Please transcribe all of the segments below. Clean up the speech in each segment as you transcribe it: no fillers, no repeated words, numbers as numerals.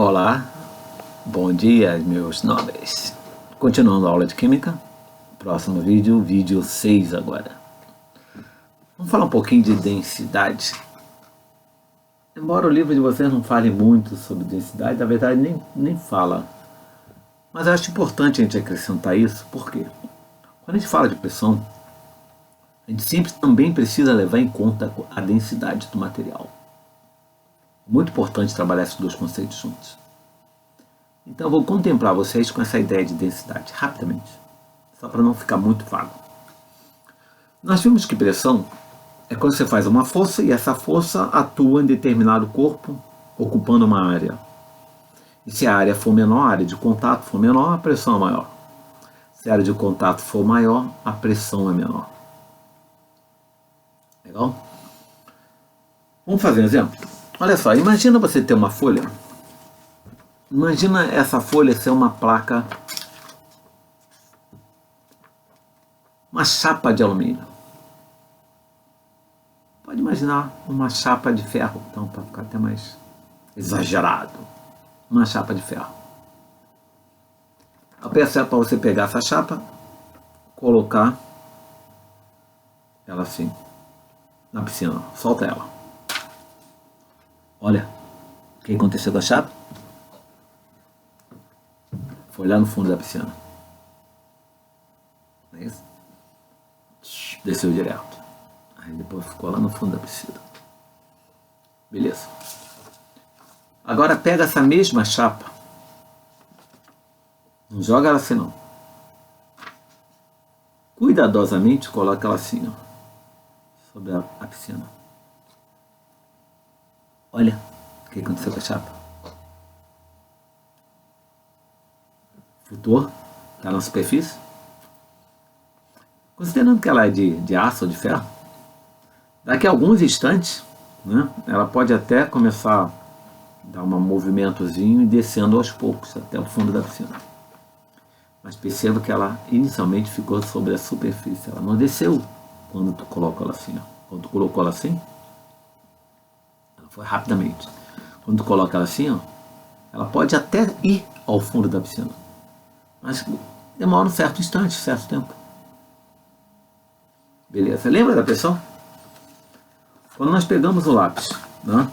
Olá, bom dia meus nobres. Continuando a aula de Química, próximo vídeo, vídeo 6 agora. Vamos falar um pouquinho de densidade. Embora o livro de vocês não fale muito sobre densidade, na verdade nem fala. Mas eu acho importante a gente acrescentar isso, porque quando a gente fala de pressão, a gente sempre também precisa levar em conta a densidade do material. Muito importante trabalhar esses dois conceitos juntos. Então eu vou contemplar vocês com essa ideia de densidade, rapidamente, só para não ficar muito vago. Nós vimos que pressão é quando você faz uma força e essa força atua em determinado corpo, ocupando uma área. E se a área for menor, a área de contato for menor, a pressão é maior. Se a área de contato for maior, a pressão é menor. Legal? Vamos fazer um exemplo? Olha só, imagina você ter uma folha. Imagina essa folha ser uma placa, uma chapa de alumínio. Pode imaginar uma chapa de ferro, então, para ficar até mais exagerado. Uma chapa de ferro. Eu peço para você pegar essa chapa, colocar ela assim, na piscina. Solta ela. Olha, o que aconteceu com a chapa? Foi lá no fundo da piscina. Não é isso? Desceu direto. Aí depois ficou lá no fundo da piscina. Beleza. Agora pega essa mesma chapa. Não joga ela assim não. Cuidadosamente coloca ela assim, ó, sobre a piscina. Olha o que aconteceu com a chapa. Flutuou? Está na superfície? Considerando que ela é de aço ou de ferro, daqui a alguns instantes, né, ela pode até começar a dar um movimentozinho e descendo aos poucos até o fundo da piscina. Mas perceba que ela inicialmente ficou sobre a superfície. Ela não desceu quando tu coloca ela assim. Ó. Quando tu colocou ela assim, ela foi rapidamente. Quando tu coloca ela assim, ó, ela pode até ir ao fundo da piscina. Mas demora um certo instante, um certo tempo. Beleza? Lembra da pressão? Quando nós pegamos o lápis, né,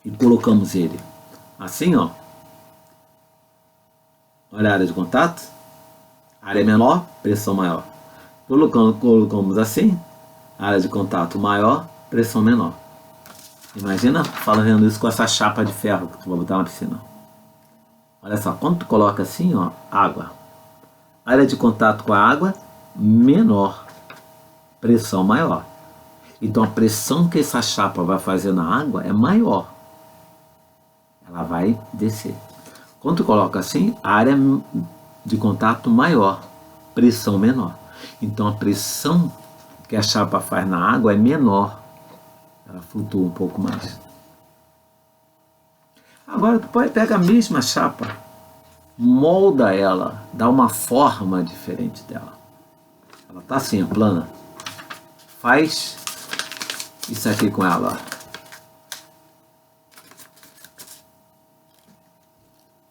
e colocamos ele assim, ó, olha a área de contato, área menor, pressão maior. Colocamos assim, área de contato maior, pressão menor. Imagina fazendo isso com essa chapa de ferro que tu vai botar na piscina. Olha só, quando tu coloca assim, ó, água, área de contato com a água menor, pressão maior. Então a pressão que essa chapa vai fazer na água é maior. Ela vai descer. Quando tu coloca assim, a área de contato maior, pressão menor. Então a pressão que a chapa faz na água é menor. Ela flutua um pouco mais. Agora tu pega a mesma chapa, molda ela, dá uma forma diferente dela. Ela está assim, plana. Faz isso aqui com ela. Ó.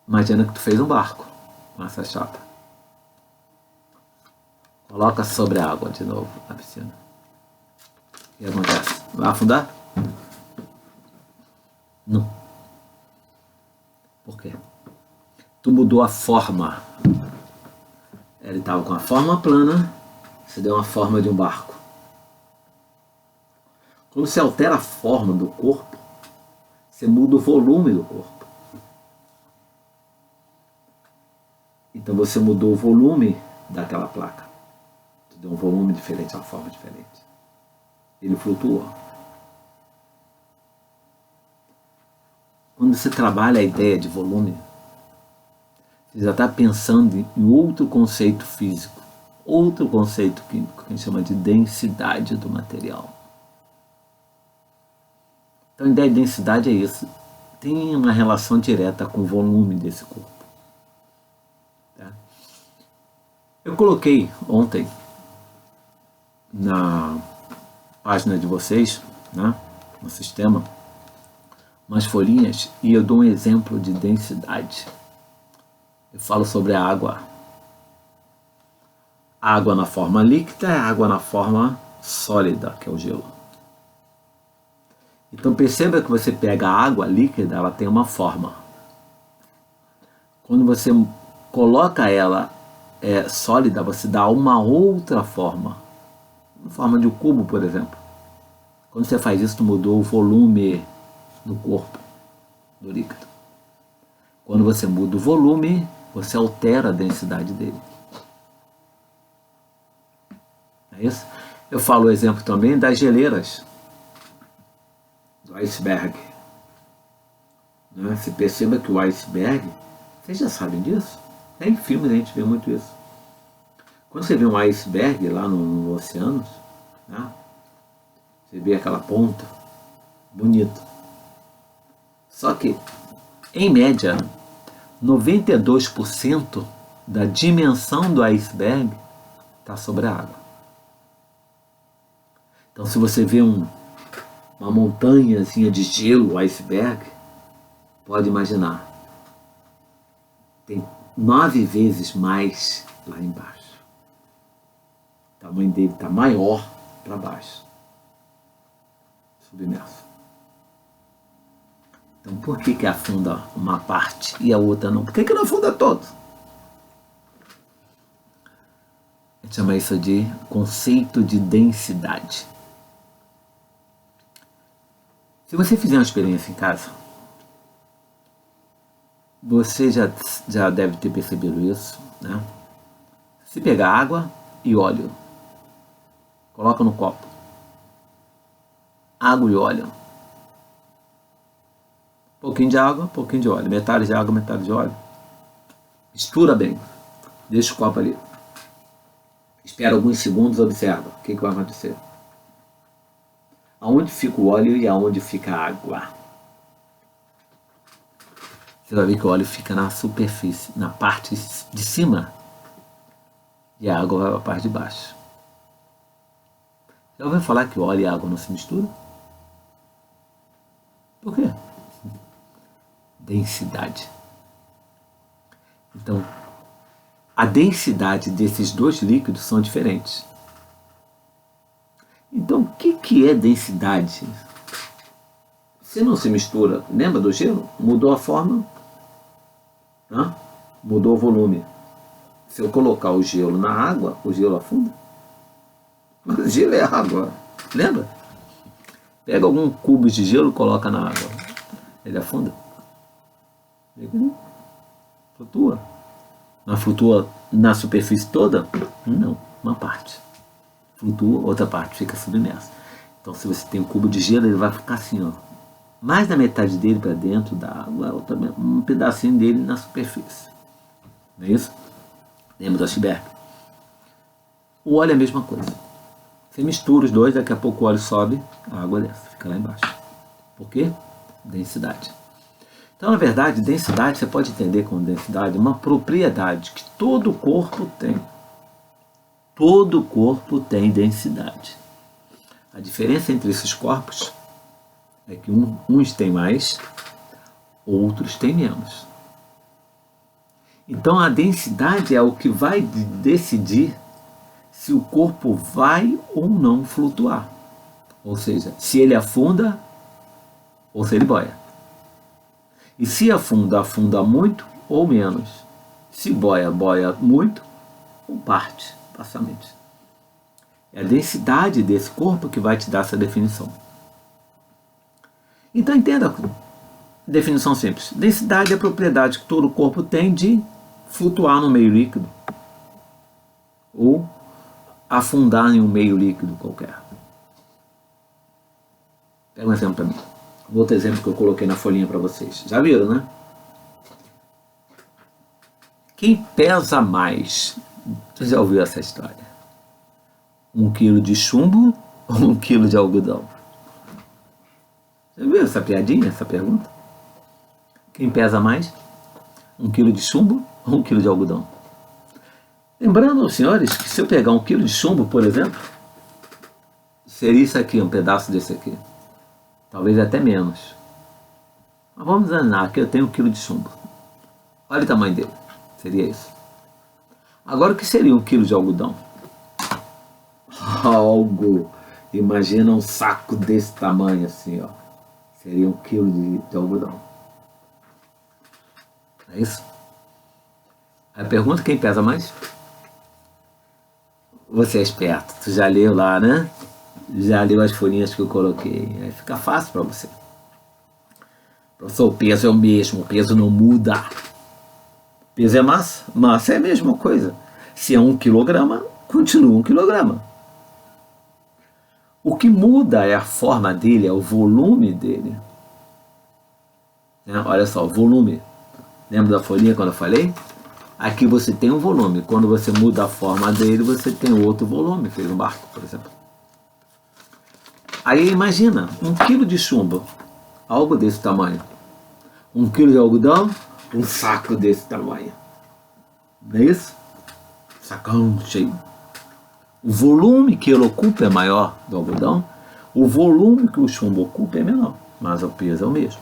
Imagina que tu fez um barco com essa chapa. Coloca sobre a água de novo na piscina. O que acontece? Vai afundar? Não. Por quê? Tu mudou a forma. Ele estava com a forma plana, você deu uma forma de um barco. Quando você altera a forma do corpo, você muda o volume do corpo. Então você mudou o volume daquela placa. Tu deu um volume diferente, uma forma diferente. Ele flutuou. Quando você trabalha a ideia de volume, você já está pensando em outro conceito físico, outro conceito químico, que a gente chama de densidade do material. Então a ideia de densidade é isso. Tem uma relação direta com o volume desse corpo. Tá? Eu coloquei ontem na página de vocês, né, no sistema, umas folhinhas e eu dou um exemplo de densidade. Eu falo sobre a água. A água na forma líquida é a água na forma sólida, que é o gelo. Então perceba que você pega a água líquida, ela tem uma forma. Quando você coloca ela sólida, você dá uma outra forma. Em forma de um cubo, por exemplo. Quando você faz isso, tu mudou o volume do corpo do líquido. Quando você muda o volume, você altera a densidade dele. É isso? Eu falo o exemplo também das geleiras, do iceberg. Você perceba que o iceberg, vocês já sabem disso? Em filmes a gente vê muito isso. Quando você vê um iceberg lá no oceano, né? Você vê aquela ponta, bonito. Só que, em média, 92% da dimensão do iceberg está sobre a água. Então, se você vê uma montanhazinha de gelo, iceberg, pode imaginar, tem 9 vezes mais lá embaixo. O tamanho dele está maior para baixo, submerso. Então, por que afunda uma parte e a outra não? Por que não afunda todo? A gente chama isso de conceito de densidade. Se você fizer uma experiência em casa, você já deve ter percebido isso, né? Se pegar água e óleo, coloca no copo. Água e óleo. Pouquinho de água, pouquinho de óleo. Metade de água, metade de óleo. Mistura bem. Deixa o copo ali. Espera alguns segundos, observa. O que vai acontecer? Aonde fica o óleo e aonde fica a água? Você vai ver que o óleo fica na superfície, na parte de cima. E a água vai para a parte de baixo. Já ouviu falar que óleo e água não se misturam? Por quê? Densidade. Então, a densidade desses dois líquidos são diferentes. Então, o que é densidade? Se não se mistura, lembra do gelo? Mudou a forma, né? Mudou o volume. Se eu colocar o gelo na água, o gelo afunda. Mas o gelo é água, lembra? Pega algum cubo de gelo e coloca na água. Ele afunda. Flutua. Mas flutua na superfície toda? Não, uma parte. Flutua, outra parte fica submersa. Então, se você tem um cubo de gelo, ele vai ficar assim, ó, mais da metade dele para dentro da água, um pedacinho dele na superfície. Não é isso? Lembra do iceberg? O óleo é a mesma coisa. Você mistura os dois, daqui a pouco o óleo sobe, a água desce, fica lá embaixo. Por quê? Densidade. Então, na verdade, densidade, você pode entender como densidade uma propriedade que todo corpo tem. Todo corpo tem densidade. A diferença entre esses corpos é que uns têm mais, outros têm menos. Então, a densidade é o que vai decidir se o corpo vai ou não flutuar. Ou seja, se ele afunda ou se ele boia. E se afunda, afunda muito ou menos. Se boia, boia muito ou parte, parcialmente. É a densidade desse corpo que vai te dar essa definição. Então entenda, definição simples. Densidade é a propriedade que todo corpo tem de flutuar no meio líquido ou afundar em um meio líquido qualquer. Pega um exemplo para mim. Outro exemplo que eu coloquei na folhinha para vocês. Já viram, né? Quem pesa mais? Você já ouviu essa história? 1 quilo de chumbo ou 1 quilo de algodão? Você viu essa piadinha, essa pergunta? Quem pesa mais? 1 quilo de chumbo ou 1 quilo de algodão? Lembrando aos senhores que se eu pegar 1 quilo de chumbo, por exemplo, seria isso aqui, um pedaço desse aqui. Talvez até menos. Mas vamos imaginar, aqui eu tenho 1 quilo de chumbo. Olha o tamanho dele. Seria isso. Agora, o que seria 1 quilo de algodão? Algo. Imagina um saco desse tamanho assim, ó. Seria 1 quilo de algodão. É isso? A pergunta: quem pesa mais? Você é esperto. Tu já leu lá, né? Já leu as folhinhas que eu coloquei. Aí fica fácil para você. Professor, o peso é o mesmo. O peso não muda. Peso é massa? Massa é a mesma coisa. Se é 1 quilograma, continua 1 quilograma. O que muda é a forma dele, é o volume dele. Olha só, o volume. Lembra da folhinha quando eu falei? Aqui você tem um volume. Quando você muda a forma dele, você tem outro volume. Fez um barco, por exemplo. Aí imagina, 1 quilo de chumbo. Algo desse tamanho. 1 quilo de algodão, um saco desse tamanho. Não é isso? Sacão cheio. O volume que ele ocupa é maior do algodão. O volume que o chumbo ocupa é menor. Mas o peso é o mesmo.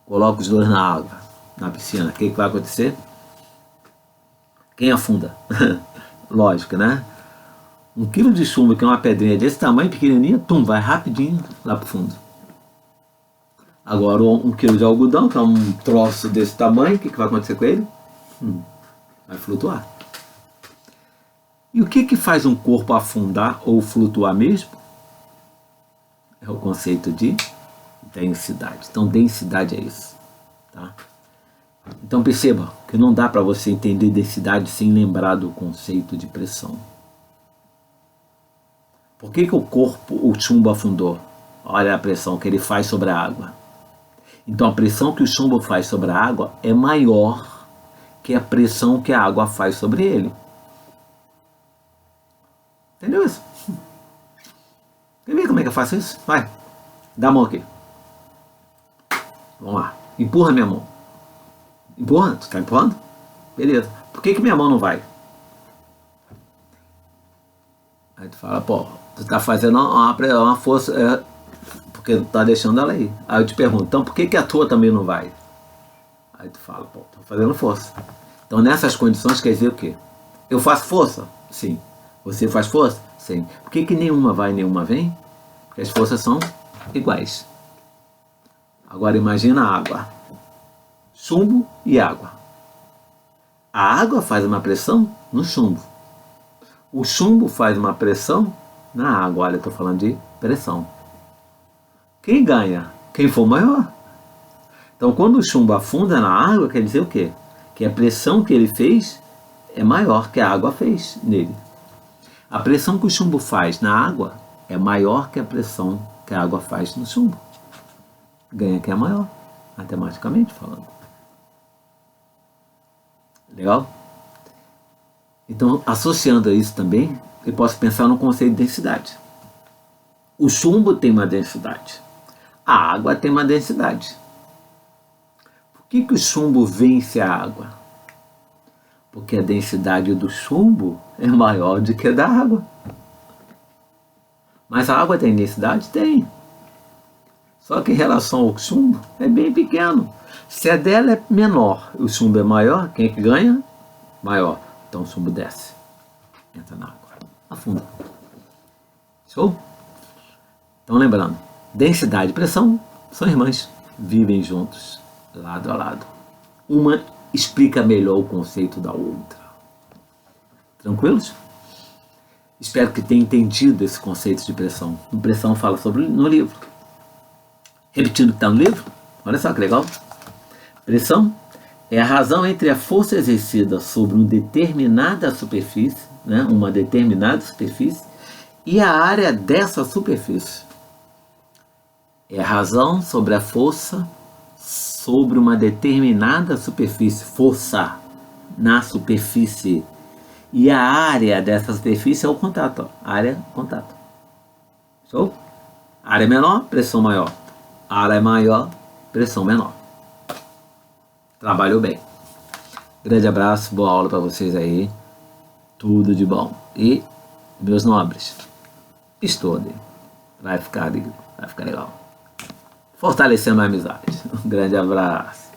Coloca os dois na água, na piscina. O que vai acontecer? Quem afunda? Lógico, né? 1 quilo de chumbo, que é uma pedrinha desse tamanho, pequenininha, vai rapidinho lá pro fundo. Agora, 1 quilo de algodão, que é um troço desse tamanho, o que vai acontecer com ele? Vai flutuar. E o que faz um corpo afundar ou flutuar mesmo? É o conceito de densidade. Então, densidade é isso. Tá? Então, perceba que não dá para você entender densidade sem lembrar do conceito de pressão. Por que o corpo, o chumbo afundou? Olha a pressão que ele faz sobre a água. Então, a pressão que o chumbo faz sobre a água é maior que a pressão que a água faz sobre ele. Entendeu isso? Quer ver como é que eu faço isso? Vai, dá a mão aqui. Vamos lá, empurra minha mão. Empurra? Tu está empurrando? Beleza. Por que minha mão não vai? Aí tu fala, pô, tu tá fazendo uma força, porque tu tá deixando ela aí. Aí eu te pergunto, então por que a tua também não vai? Aí tu fala, pô, tô fazendo força. Então nessas condições quer dizer o quê? Eu faço força? Sim. Você faz força? Sim. Por que nenhuma vai e nenhuma vem? Porque as forças são iguais. Agora imagina a água. Chumbo e água. A água faz uma pressão no chumbo. O chumbo faz uma pressão na água. Olha, eu estou falando de pressão. Quem ganha? Quem for maior. Então, quando o chumbo afunda na água, quer dizer o quê? Que a pressão que ele fez é maior que a água fez nele. A pressão que o chumbo faz na água é maior que a pressão que a água faz no chumbo. Ganha quem é maior, matematicamente falando. Legal? Então, associando a isso também, eu posso pensar no conceito de densidade. O chumbo tem uma densidade. A água tem uma densidade. Por que o chumbo vence a água? Porque a densidade do chumbo é maior do que a da água. Mas a água tem densidade? Tem. Só que em relação ao chumbo, é bem pequeno. Se a dela é menor e o chumbo é maior, quem é que ganha? Maior. Então o chumbo desce. Entra na água. Afunda. Show? Então lembrando, densidade e pressão são irmãs. Vivem juntos, lado a lado. Uma explica melhor o conceito da outra. Tranquilos? Espero que tenha entendido esse conceito de pressão. Pressão fala sobre no livro. Repetindo o que está no livro, olha só que legal. Pressão é a razão entre a força exercida sobre uma determinada superfície, uma determinada superfície, e a área dessa superfície. É a razão sobre a força sobre uma determinada superfície, força na superfície. E a área dessa superfície é o contato. Área, contato. Show? Área menor, pressão maior. Área maior, pressão menor. Trabalhou bem. Grande abraço, boa aula para vocês aí. Tudo de bom. E, meus nobres, estudem. Vai ficar legal. fortalecendo a amizade. Um grande abraço.